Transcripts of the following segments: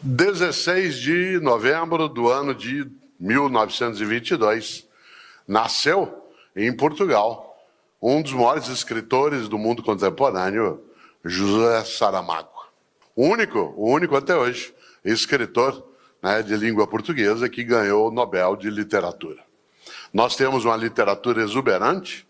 16 de novembro do ano de 1922, nasceu em Portugal um dos maiores escritores do mundo contemporâneo, José Saramago. O único até hoje, escritor de língua portuguesa que ganhou o Nobel de Literatura. Nós temos uma literatura exuberante,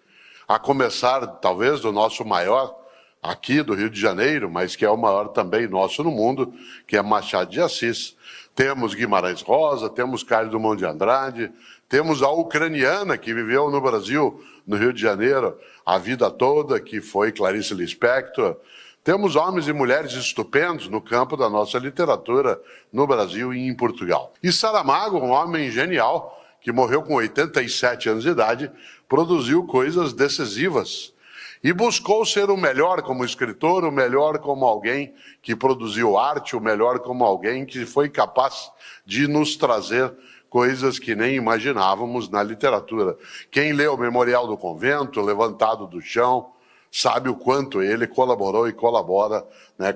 a começar talvez do nosso maior aqui do Rio de Janeiro, mas que é o maior também nosso no mundo, que é Machado de Assis. Temos Guimarães Rosa, temos Carlos Drummond de Andrade, temos a ucraniana que viveu no Brasil, no Rio de Janeiro, a vida toda, que foi Clarice Lispector. Temos homens e mulheres estupendos no campo da nossa literatura no Brasil e em Portugal. E Saramago, um homem genial, que morreu com 87 anos de idade, produziu coisas decisivas e buscou ser o melhor como escritor, o melhor como alguém que produziu arte, o melhor como alguém que foi capaz de nos trazer coisas que nem imaginávamos na literatura. Quem lê o Memorial do Convento, Levantado do Chão, sabe o quanto ele colaborou e colabora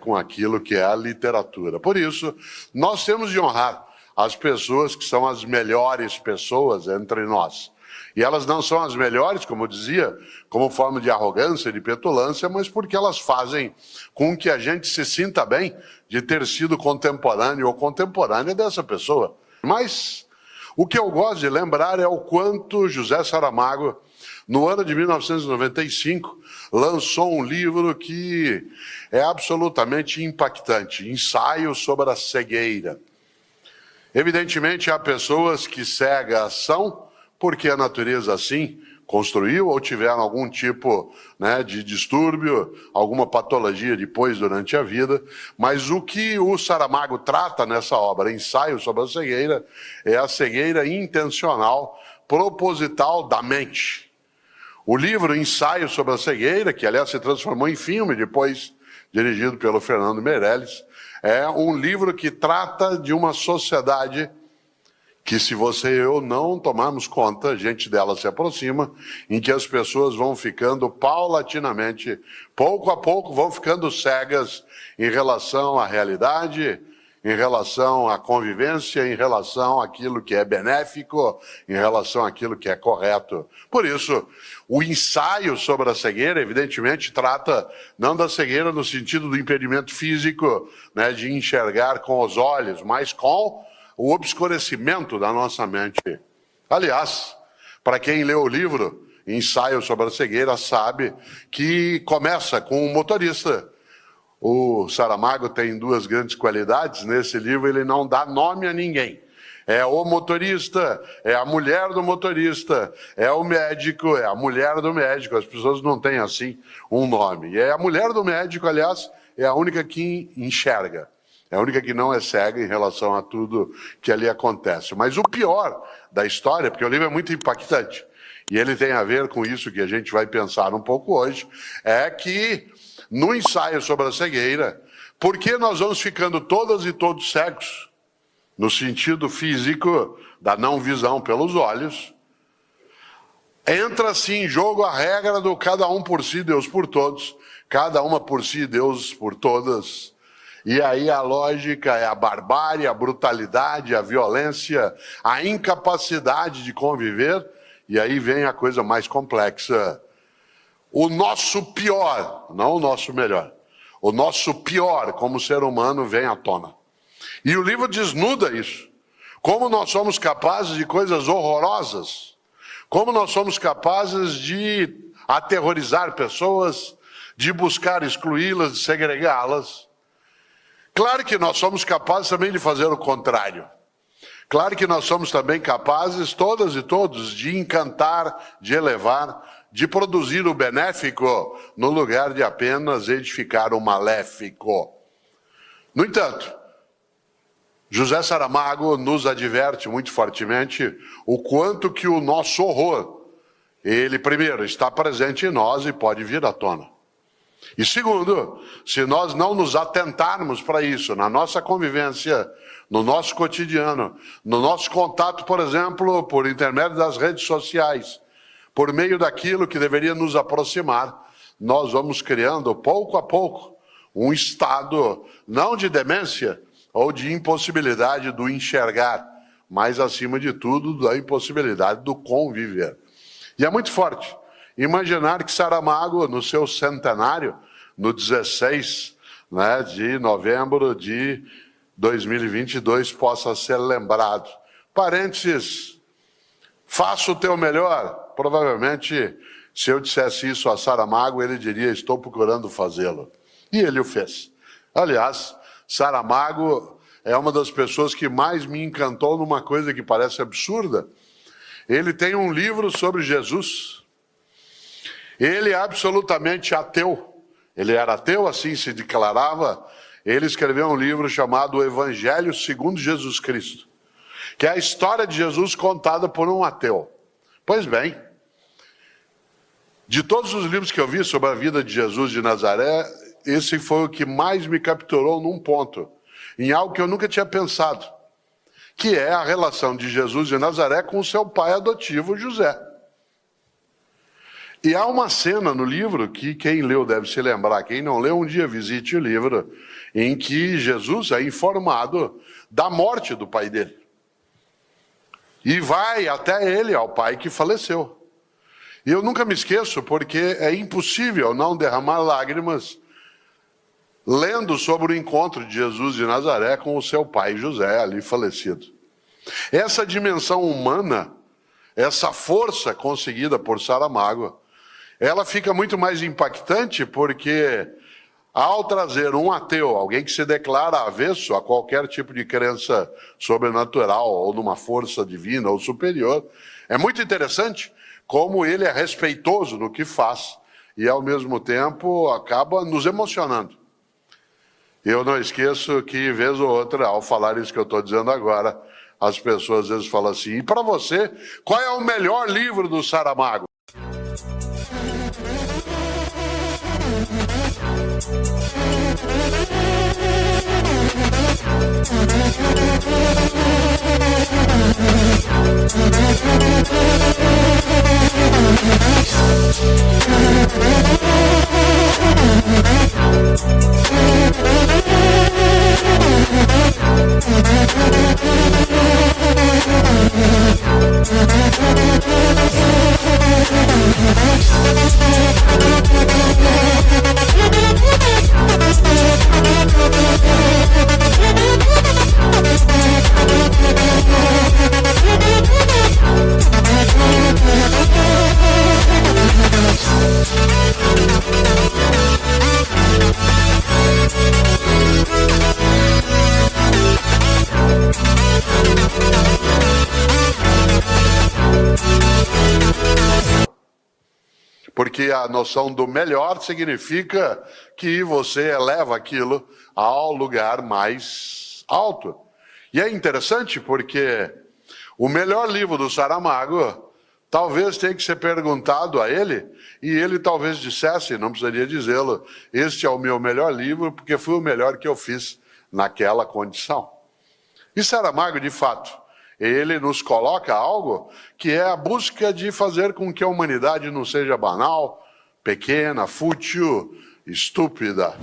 com aquilo que é a literatura. Por isso, nós temos de honrar as pessoas que são as melhores pessoas entre nós. E elas não são as melhores, como eu dizia, como forma de arrogância, de petulância, mas porque elas fazem com que a gente se sinta bem de ter sido contemporâneo ou contemporânea dessa pessoa. Mas o que eu gosto de lembrar é o quanto José Saramago, no ano de 1995, lançou um livro que é absolutamente impactante, Ensaio sobre a Cegueira. Evidentemente, há pessoas que cegas são porque a natureza assim construiu ou tiveram algum tipo de distúrbio, alguma patologia depois durante a vida, mas o que o Saramago trata nessa obra, Ensaio sobre a Cegueira, é a cegueira intencional, proposital da mente. O livro Ensaio sobre a Cegueira, que aliás se transformou em filme, depois dirigido pelo Fernando Meirelles, é um livro que trata de uma sociedade que, se você e eu não tomarmos conta, a gente dela se aproxima, em que as pessoas vão ficando paulatinamente, pouco a pouco, vão ficando cegas em relação à realidade, em relação à convivência, em relação àquilo que é benéfico, em relação àquilo que é correto. Por isso, o ensaio sobre a cegueira, evidentemente, trata não da cegueira no sentido do impedimento físico, de enxergar com os olhos, mas com o obscurecimento da nossa mente. Aliás, para quem leu o livro Ensaio sobre a Cegueira, sabe que começa com um motorista. O Saramago tem duas grandes qualidades. Nesse livro ele não dá nome a ninguém. É o motorista, é a mulher do motorista, é o médico, é a mulher do médico. As pessoas não têm assim um nome. E a mulher do médico, aliás, é a única que enxerga. É a única que não é cega em relação a tudo que ali acontece. Mas o pior da história, porque o livro é muito impactante, e ele tem a ver com isso que a gente vai pensar um pouco hoje, é que no ensaio sobre a cegueira, por que nós vamos ficando todas e todos cegos, no sentido físico da não visão pelos olhos, entra assim em jogo a regra do cada um por si, Deus por todos, cada uma por si, Deus por todas. E aí a lógica é a barbárie, a brutalidade, a violência, a incapacidade de conviver, e aí vem a coisa mais complexa. O nosso pior, não o nosso melhor, o nosso pior como ser humano vem à tona. E o livro desnuda isso. Como nós somos capazes de coisas horrorosas, como nós somos capazes de aterrorizar pessoas, de buscar excluí-las, de segregá-las. Claro que nós somos capazes também de fazer o contrário. Claro que nós somos também capazes, todas e todos, de encantar, de elevar, de produzir o benéfico no lugar de apenas edificar o maléfico. No entanto, José Saramago nos adverte muito fortemente o quanto que o nosso horror, ele primeiro está presente em nós e pode vir à tona. E segundo, se nós não nos atentarmos para isso, na nossa convivência, no nosso cotidiano, no nosso contato, por exemplo, por intermédio das redes sociais, por meio daquilo que deveria nos aproximar, nós vamos criando, pouco a pouco, um estado, não de demência, ou de impossibilidade do enxergar, mas, acima de tudo, da impossibilidade do conviver. E é muito forte imaginar que Saramago, no seu centenário, no 16 de novembro de 2022, possa ser lembrado. Parênteses, faça o teu melhor. Provavelmente, se eu dissesse isso a Saramago, ele diria, estou procurando fazê-lo. E ele o fez. Aliás, Saramago é uma das pessoas que mais me encantou numa coisa que parece absurda. Ele tem um livro sobre Jesus. Ele é absolutamente ateu. Ele era ateu, assim se declarava. Ele escreveu um livro chamado O Evangelho segundo Jesus Cristo, que é a história de Jesus contada por um ateu. Pois bem, de todos os livros que eu vi sobre a vida de Jesus de Nazaré, esse foi o que mais me capturou num ponto, em algo que eu nunca tinha pensado, que é a relação de Jesus de Nazaré com o seu pai adotivo, José. E há uma cena no livro que quem leu deve se lembrar, quem não leu um dia visite o livro, em que Jesus é informado da morte do pai dele. E vai até ele, ao pai que faleceu. E eu nunca me esqueço, porque é impossível não derramar lágrimas lendo sobre o encontro de Jesus de Nazaré com o seu pai José, ali falecido. Essa dimensão humana, essa força conseguida por Saramago, ela fica muito mais impactante porque, ao trazer um ateu, alguém que se declara avesso a qualquer tipo de crença sobrenatural ou numa força divina ou superior, é muito interessante como ele é respeitoso no que faz e, ao mesmo tempo, acaba nos emocionando. Eu não esqueço que, vez ou outra, ao falar isso que eu estou dizendo agora, as pessoas às vezes falam assim, e para você, qual é o melhor livro do Saramago? Porque a noção do melhor significa que você eleva aquilo ao lugar mais alto. E é interessante porque o melhor livro do Saramago talvez tenha que ser perguntado a ele, e ele talvez dissesse, não precisaria dizê-lo, este é o meu melhor livro porque foi o melhor que eu fiz naquela condição. E Saramago, de fato, ele nos coloca algo que é a busca de fazer com que a humanidade não seja banal, pequena, fútil, estúpida.